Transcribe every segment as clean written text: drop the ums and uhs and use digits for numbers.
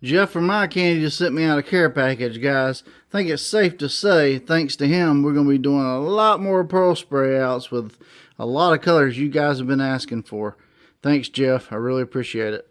Jeff from My Candy just sent me out a care package, guys. I think it's safe to say, thanks to him, we're going to be doing a lot more pearl spray outs with a lot of colors you guys have been asking for. Thanks, Jeff. I really appreciate it.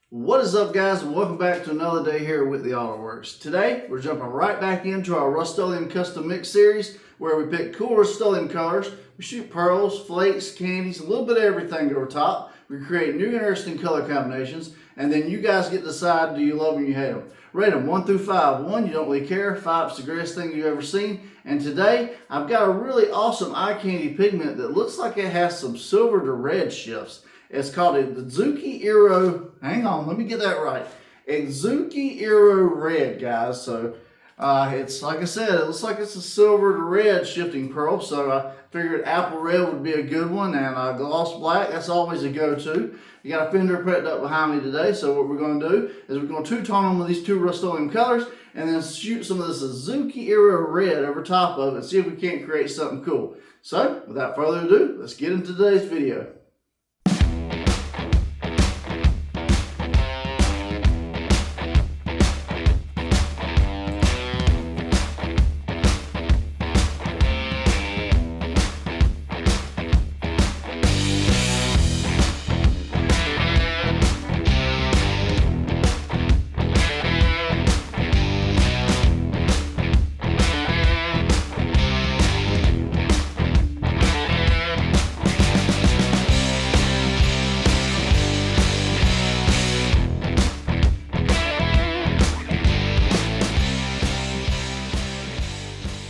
What is up, guys, and welcome back to another day here at Whitley Auto Works. Today, we're jumping right back into our Rustoleum Custom Mix series, where we pick cool Rustoleum colors. We shoot pearls, flakes, candies, a little bit of everything over top. We create new interesting color combinations, and then you guys get to decide, do you love them or you hate them. Rate them 1 through 5. 1, you don't really care. 5, it's the greatest thing you've ever seen. And today, I've got a really awesome eye candy pigment that looks like it has some silver to red shifts. It's called a Adzuki Aero. Hang on, let me get that right. Adzuki Aero Red, guys. So it's like I said, it looks like it's a silver to red shifting pearl. So I figured apple red would be a good one, and gloss black, that's always a go-to. You got a fender prepped up behind me today. So what we're going to do is we're going to two-tone them with these two Rustoleum colors, and then shoot some of this Adzuki Aero Red over top of it, and see if we can't create something cool. So without further ado, let's get into today's video.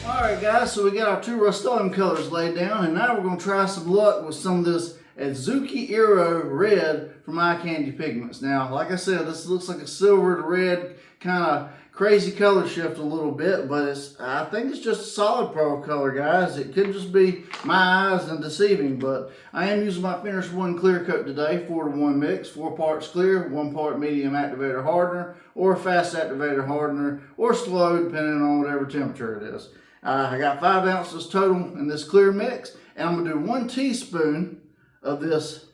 Alright guys, so we got our two Rustoleum colors laid down, and now we're going to try some luck with some of this Adzuki Aero Red from Eye Candy Pigments. Now, like I said, this looks like a silver to red kind of crazy color shift a little bit, but I think it's just a solid pearl color, guys. It could just be my eyes and deceiving, but I am using my Finish One clear coat today, 4-to-1 mix, 4 parts clear, 1 part medium activator hardener, or fast activator hardener, or slow, depending on whatever temperature it is. I got 5 ounces total in this clear mix, and I'm going to do 1 teaspoon of this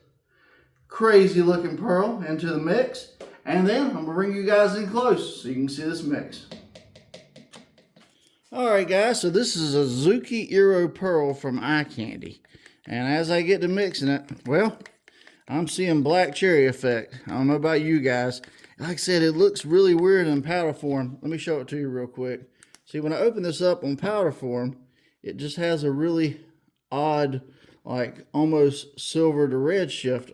crazy looking pearl into the mix, and then I'm going to bring you guys in close so you can see this mix. Alright guys, so this is a Adzuki Aero Pearl from Eye Candy, and as I get to mixing it, well, I'm seeing black cherry effect. I don't know about you guys. Like I said, it looks really weird in powder form. Let me show it to you real quick. See, when I open this up on powder form, it just has a really odd, like almost silver to red shift.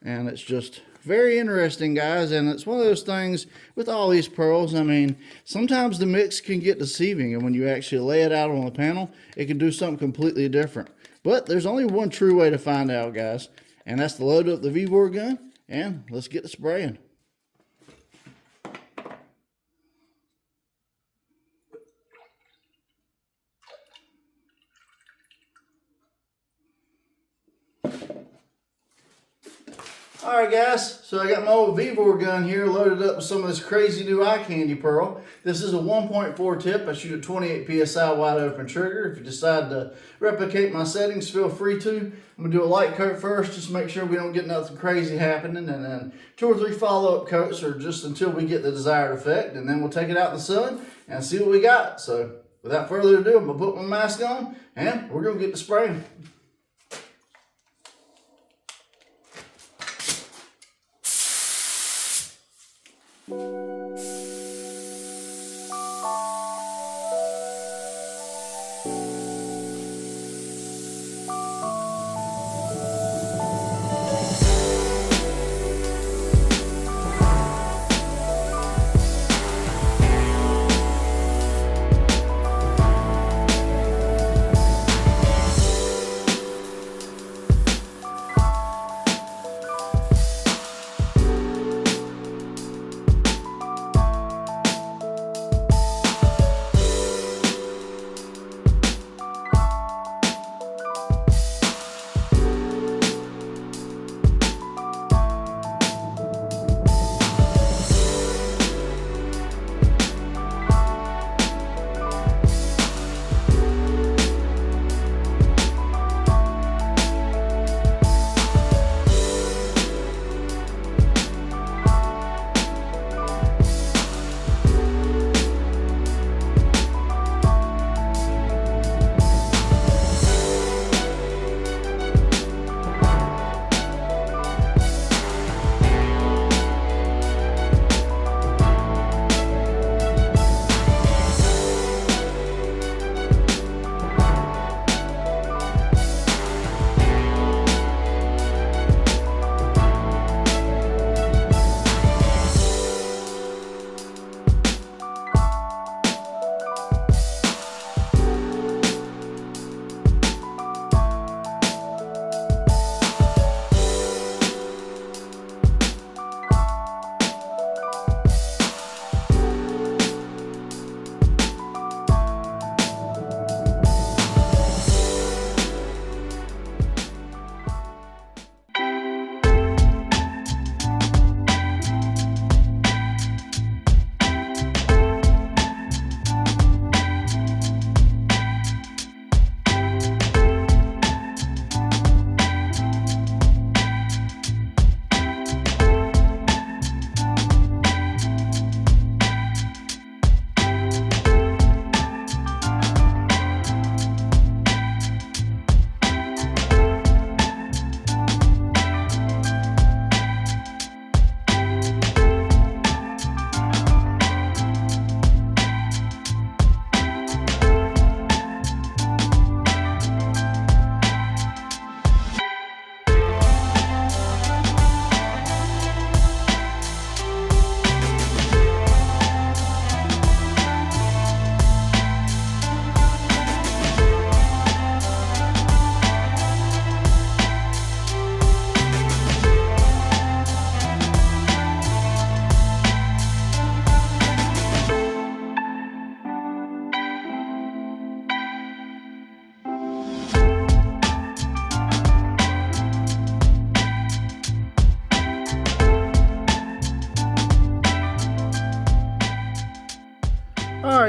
And it's just very interesting, guys. And it's one of those things with all these pearls. I mean, sometimes the mix can get deceiving. And when you actually lay it out on the panel, it can do something completely different. But there's only one true way to find out, guys. And that's to load up the V-bore gun. And let's get to spraying. Alright guys, so I got my old V-bore gun here loaded up with some of this crazy new eye candy pearl. This is a 1.4 tip. I shoot a 28 psi wide open trigger. If you decide to replicate my settings, feel free to. I'm going to do a light coat first, just make sure we don't get nothing crazy happening, and then 2 or 3 follow-up coats, or just until we get the desired effect, and then we'll take it out in the sun and see what we got. So without further ado, I'm going to put my mask on, and we're going to get to spraying.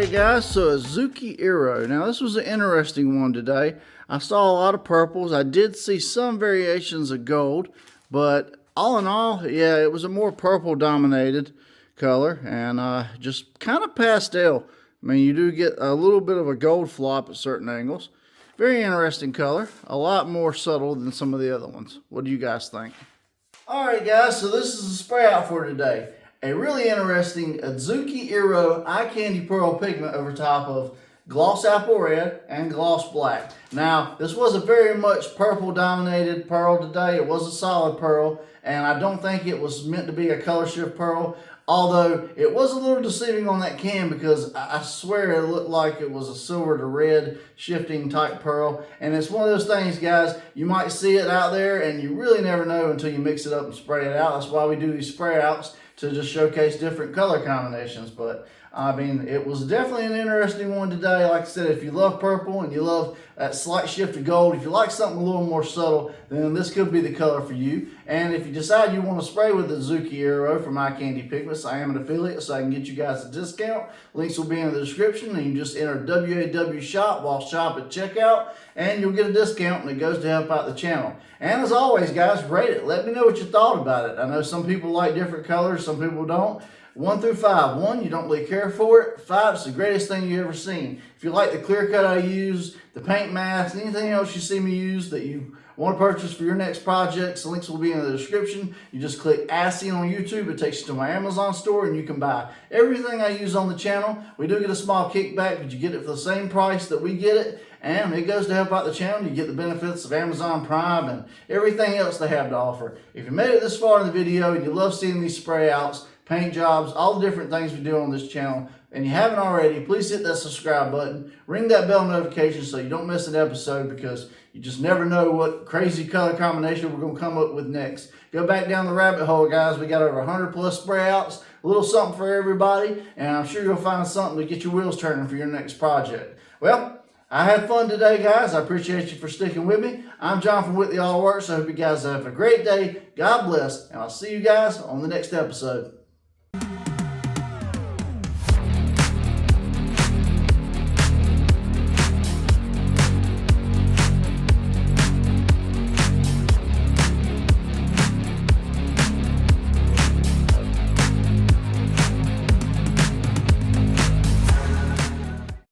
Alright guys, so Adzuki Aero. Now this was an interesting one today. I saw a lot of purples. I did see some variations of gold, but all in all, yeah, it was a more purple dominated color and just kind of pastel. I mean, you do get a little bit of a gold flop at certain angles. Very interesting color. A lot more subtle than some of the other ones. What do you guys think? Alright guys, so this is the spray out for today. A really interesting Adzuki Aero Eye Candy Pearl pigment over top of Gloss Apple Red and Gloss Black. Now, this was a very much purple dominated pearl today. It was a solid pearl, and I don't think it was meant to be a color shift pearl. Although it was a little deceiving on that can because I swear it looked like it was a silver to red shifting type pearl. And it's one of those things, guys, you might see it out there and you really never know until you mix it up and spray it out. That's why we do these spray outs, to just showcase different color combinations. But I mean, it was definitely an interesting one today. Like I said, if you love purple and you love that slight shift of gold, if you like something a little more subtle, then this could be the color for you. And if you decide you want to spray with the Adzuki Aero from Eye Candy Pigments, I am an affiliate, so I can get you guys a discount. Links will be in the description, and you just enter WAW shop while shop at checkout, and you'll get a discount, and it goes to help out the channel. And as always, guys, rate it. Let me know what you thought about it. I know some people like different colors, some people don't. 1 through 5. 1, you don't really care for it. 5, it's the greatest thing you've ever seen. If you like the clear cut I use, the paint mask, anything else you see me use that you want to purchase for your next projects, the links will be in the description. You just click As Seen on YouTube. It takes you to my Amazon store and you can buy everything I use on the channel. We do get a small kickback, but you get it for the same price that we get it. And it goes to help out the channel. You get the benefits of Amazon Prime and everything else they have to offer. If you made it this far in the video and you love seeing these spray outs, paint jobs, all the different things we do on this channel, and you haven't already, please hit that subscribe button. Ring that bell notification so you don't miss an episode, because you just never know what crazy color combination we're going to come up with next. Go back down the rabbit hole, guys. We got over 100 plus spray outs, a little something for everybody, and I'm sure you'll find something to get your wheels turning for your next project. Well, I had fun today, guys. I appreciate you for sticking with me. I'm John from WHITLEY Auto Works. I hope you guys have a great day. God bless, and I'll see you guys on the next episode.